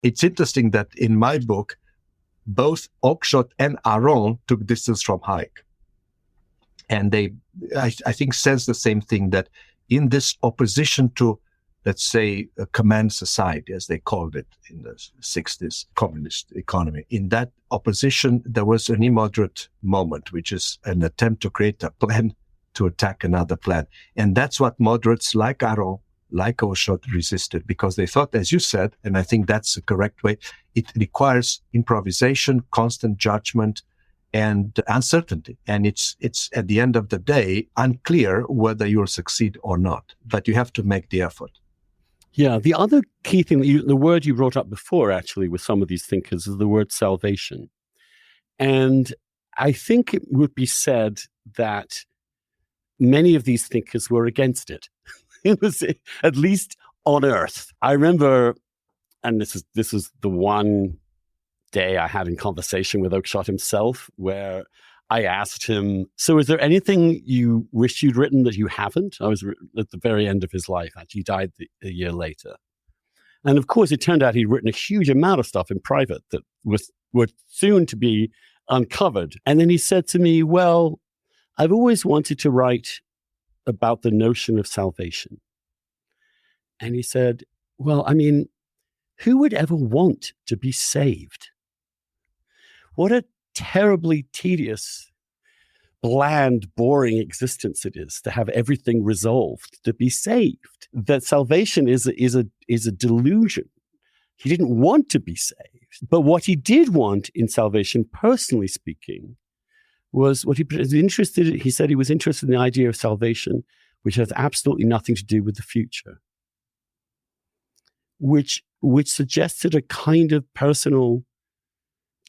it's interesting that in my book, both Oakeshott and Aron took distance from Hayek. And I think, says the same thing, that in this opposition to, let's say, a command society, as they called it in the 60s, communist economy, in that opposition, there was an immoderate moment, which is an attempt to create a plan to attack another plan. And that's what moderates like Aron, like Oakeshott resisted, because they thought, as you said, and I think that's the correct way, it requires improvisation, constant judgment, and uncertainty. And it's at the end of the day unclear whether you'll succeed or not, but you have to make the effort. Yeah, the other key thing, the word you brought up before, actually, with some of these thinkers, is the word salvation. And I think it would be said that many of these thinkers were against it. It was, at least on Earth. I remember, and this is the one day I had in conversation with Oakeshott himself, where I asked him, so is there anything you wish you'd written that you haven't? I was at the very end of his life. Actually, he died a year later. And of course, it turned out he'd written a huge amount of stuff in private that were soon to be uncovered. And then he said to me, well, I've always wanted to write about the notion of salvation. And he said, well, I mean, who would ever want to be saved? What a terribly tedious, bland, boring existence it is to have everything resolved, to be saved. That salvation is a delusion. He didn't want to be saved. But what he did want in salvation, personally speaking, was what he was interested in. He said he was interested in the idea of salvation, which has absolutely nothing to do with the future, which suggested a kind of personal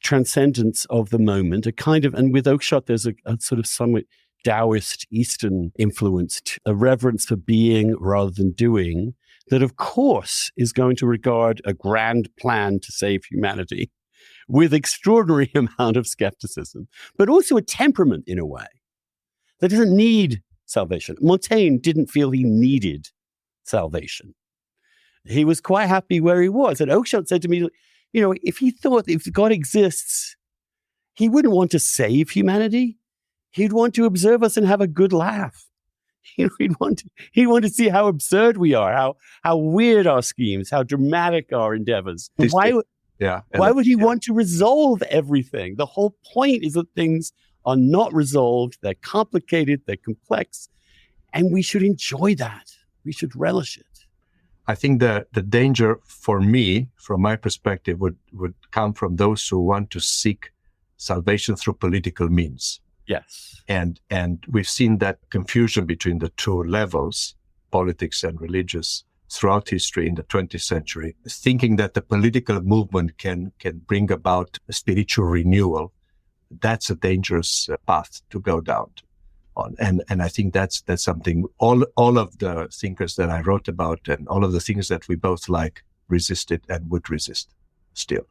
transcendence of the moment, a kind of, and with Oakeshott, there's a sort of somewhat Taoist Eastern influence, a reverence for being rather than doing, that of course is going to regard a grand plan to save humanity with extraordinary amount of skepticism, but also a temperament in a way that doesn't need salvation. Montaigne didn't feel he needed salvation. He was quite happy where he was. And Oakeshott said to me, you know, if he thought if God exists, he wouldn't want to save humanity. He'd want to observe us and have a good laugh. You know, he'd want to see how absurd we are, how weird our schemes, how dramatic our endeavors. Why would he want to resolve everything? The whole point is that things are not resolved. They're complicated. They're complex. And we should enjoy that. We should relish it. I think the danger for me, from my perspective, would come from those who want to seek salvation through political means. Yes. And we've seen that confusion between the two levels, politics and religious, throughout history in the 20th century, thinking that the political movement can bring about a spiritual renewal. That's a dangerous path to go down on. And I think that's something all of the thinkers that I wrote about and all of the things that we both like resisted and would resist still.